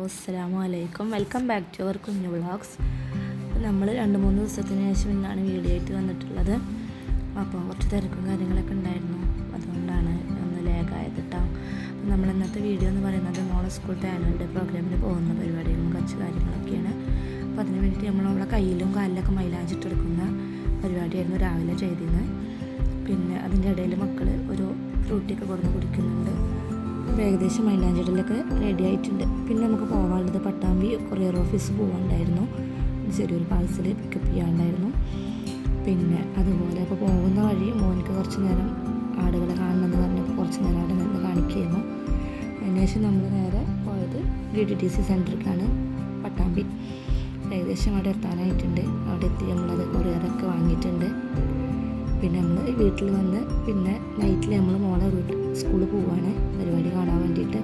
അസ്സലാമു അലൈക്കും. Welcome back to our കുഞ്ഞു വ്ളോഗ്സ്. നമ്മൾ 2-3 ദിവസത്തിന് ശേഷം ഇന്നാണ് വീഡിയോ ആയിട്ട് വന്നിട്ടുള്ളത്. അപ്പോൾ കുറച്ച് തിരക്കും കാര്യങ്ങളൊക്കെ ഉണ്ടായിരുന്നു, അതുകൊണ്ടാണ് ഒന്ന് ലേഗായത് കേട്ടോ. നമ്മൾ ഇന്നത്തെ വീഡിയോ എന്ന് പറയുന്നത് മോളെ സ്കൂളത്തെ ആനുവൽ ഡേ പ്രോഗ്രാമിന് പോകുന്ന പരിപാടികളും കുറച്ച് കാര്യങ്ങളൊക്കെയാണ്. അപ്പോൾ അതിന് വേണ്ടിയിട്ട് നമ്മൾ അവളെ കയ്യിലും കാലിലൊക്കെ മൈലാഞ്ചിട്ടെടുക്കുന്ന പരിപാടിയായിരുന്നു രാവിലെ ചെയ്തിരുന്നത്. പിന്നെ അതിൻ്റെ ഇടയിൽ മക്കൾ ഒരു ഫ്രൂട്ടിയൊക്കെ കൊടുന്ന് കുടിക്കുന്നുണ്ട്. ഏകദേശം മൈലാഞ്ചിടലൊക്കെ റെഡി ആയിട്ടുണ്ട്. പിന്നെ നമുക്ക് പോകാനുള്ളത് പട്ടാമ്പി കൊറിയർ ഓഫീസ് പോകാനുണ്ടായിരുന്നു, ചെറിയൊരു പാഴ്സൽ പിക്കപ്പ് ചെയ്യാനുണ്ടായിരുന്നു. പിന്നെ അതുപോലെ അപ്പോൾ പോകുന്ന വഴി മോനിക്ക് കുറച്ച് നേരം ആടുകളെ കാണണമെന്ന് പറഞ്ഞപ്പോൾ കുറച്ച് നേരം അവിടെ നിന്ന് കാണിക്കുകയായിരുന്നു. അതിനുശേഷം നമ്മൾ നേരെ പോയത് DDTC സെൻറ്ററിലേക്കാണ്, പട്ടാമ്പി. ഏകദേശം അവിടെ എത്താനായിട്ടുണ്ട്. അവിടെ എത്തി നമ്മളത് കൊറിയറൊക്കെ വാങ്ങിയിട്ടുണ്ട്. പിന്നെ നമ്മൾ വീട്ടിൽ വന്ന് പിന്നെ നൈറ്റിൽ നമ്മൾ മോളെ സ്കൂളിൽ പോവുകയാണ് പരിപാടി കാണാൻ വേണ്ടിയിട്ട്.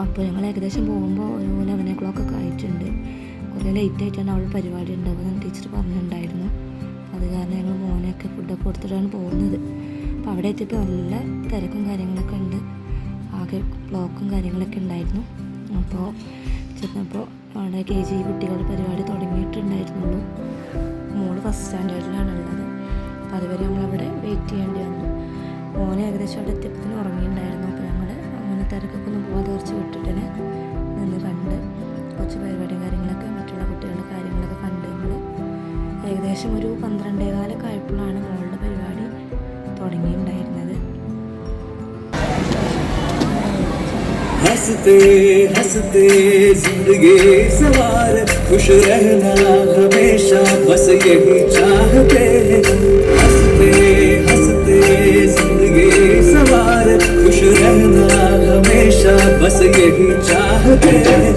അപ്പോൾ ഞങ്ങൾ ഏകദേശം പോകുമ്പോൾ ഒരു 11 o'clock ആയിട്ടുണ്ട്. കുറേ ലേറ്റായിട്ടാണ് അവൾ പരിപാടി ഉണ്ടാവുമെന്ന് ടീച്ചർ പറഞ്ഞിട്ടുണ്ടായിരുന്നു. അത് കാരണം ഞങ്ങൾ മോനെയൊക്കെ ഫുഡൊക്കെ കൊടുത്തിട്ടാണ് പോകുന്നത്. അപ്പോൾ അവിടെ എത്തിയപ്പോൾ നല്ല തിരക്കും കാര്യങ്ങളൊക്കെ ഉണ്ട്, ആകെ ബ്ലോക്കും കാര്യങ്ങളൊക്കെ ഉണ്ടായിരുന്നു. അപ്പോൾ ചെന്നപ്പോൾ അവിടെ KG കുട്ടികളുടെ പരിപാടി തുടങ്ങിയിട്ടുണ്ടായിരുന്നുള്ളൂ. മോള് ഫസ്റ്റ് സ്റ്റാൻഡേർഡിലാണുള്ളത്. അപ്പോൾ അതുവരെ നമ്മളവിടെ വെയിറ്റ് ചെയ്യേണ്ടി വന്നു. മോനെ ഏകദേശം അവിടെ എത്തിയപ്പോൾ ഉറങ്ങിയിട്ടുണ്ടായിരുന്നു. അപ്പോൾ ഞങ്ങൾ അങ്ങനെ തിരക്കൊക്കെ ഒന്ന് പോകാതെ കുറച്ച് വിട്ടിട്ട് നിന്ന് കണ്ട് കുറച്ച് പരിപാടിയും കാര്യങ്ങളൊക്കെ മറ്റുള്ള കുട്ടികളുടെ കാര്യങ്ങളൊക്കെ കണ്ട് നമ്മൾ ഏകദേശം ഒരു 12:15 ആയപ്പോഴാണ് മോളുടെ പരിപാടി തുടങ്ങിയിട്ടുണ്ടായിരുന്നത്. हंसते हंसते जिंदगी सवार खुश रहना हमेशा बस यही चाहते हैं. हंसते हंसते जिंदगी सवार खुश रहना हमेशा बस यही चाहते हैं.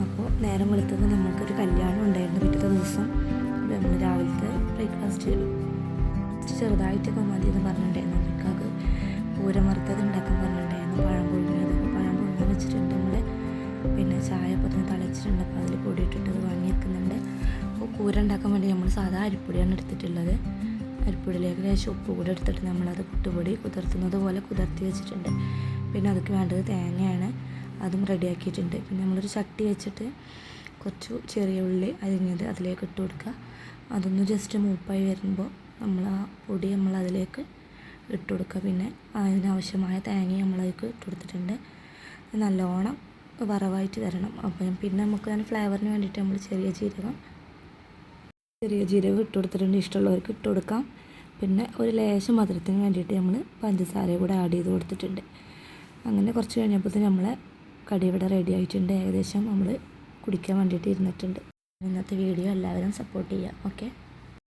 അപ്പോൾ നേരം വെളുത്തത് നമുക്കൊരു കല്യാണം ഉണ്ടായിരുന്നു പിറ്റത്തെ ദിവസം. നമ്മൾ രാവിലത്തെ ബ്രേക്ക്ഫാസ്റ്റ് ചെറുതായിട്ടൊക്കെ മതി എന്ന് പറഞ്ഞിട്ടുണ്ടായിരുന്നു. നമുക്കത് പൂരം വറുത്തത് ഉണ്ടാക്കാൻ പറഞ്ഞിട്ടുണ്ടായിരുന്നു, പഴം പുഴുങ്ങിയത്. അപ്പോൾ പഴം പുഴുങ്ങാൻ വെച്ചിട്ടുണ്ട് നമ്മൾ. പിന്നെ ചായ അപ്പോൾ തന്നെ തളിച്ചിട്ടുണ്ട്. അപ്പോൾ അതിൽ പൊടി ഇട്ടിട്ട് വാങ്ങി വെക്കുന്നുണ്ട്. അപ്പോൾ കൂര ഉണ്ടാക്കാൻ വേണ്ടി നമ്മൾ സാധാ അരിപ്പൊടിയാണ് എടുത്തിട്ടുള്ളത്. അരിപ്പൊടിയിലേക്ക് ലേശം ഉപ്പ് കൂടെ എടുത്തിട്ട് നമ്മളത് പുട്ടുപൊടി കുതിർത്തുന്നത് പോലെ കുതിർത്തി വെച്ചിട്ടുണ്ട്. പിന്നെ അതൊക്കെ വേണ്ടത് തേങ്ങയാണ്, അതും റെഡിയാക്കിയിട്ടുണ്ട്. പിന്നെ നമ്മളൊരു ചട്ടി വെച്ചിട്ട് കുറച്ച് ചെറിയ ഉള്ളി അരിഞ്ഞത് അതിലേക്ക് ഇട്ട് കൊടുക്കുക. അതൊന്ന് ജസ്റ്റ് മൂപ്പായി വരുമ്പോൾ നമ്മൾ ആ പൊടി നമ്മൾ അതിലേക്ക് ഇട്ട് കൊടുക്കുക. പിന്നെ അതിനാവശ്യമായ തേങ്ങ നമ്മളതിലേക്ക് ഇട്ട് കൊടുത്തിട്ടുണ്ട്. നല്ലോണം വറവായിട്ട് വരണം. അപ്പം പിന്നെ നമുക്ക് അതിന് ഫ്ലേവറിന് വേണ്ടിയിട്ട് നമ്മൾ ചെറിയ ജീരകം ഇട്ട് കൊടുത്തിട്ടുണ്ട്. ഇഷ്ടമുള്ളവർക്ക് ഇട്ട് കൊടുക്കാം. പിന്നെ ഒരു ലേശം മധുരത്തിന് വേണ്ടിയിട്ട് നമ്മൾ പഞ്ചസാര കൂടെ ആഡ് ചെയ്ത് കൊടുത്തിട്ടുണ്ട്. അങ്ങനെ കുറച്ച് കഴിഞ്ഞപ്പോൾ നമ്മളെ കടി ഇവിടെ റെഡി ആയിട്ടുണ്ട്. ഏകദേശം നമ്മൾ കുടിക്കാൻ വേണ്ടിയിട്ട് ഇരുന്നിട്ടുണ്ട്. ഇന്നത്തെ വീഡിയോ എല്ലാവരും സപ്പോർട്ട് ചെയ്യുക. ഓക്കെ.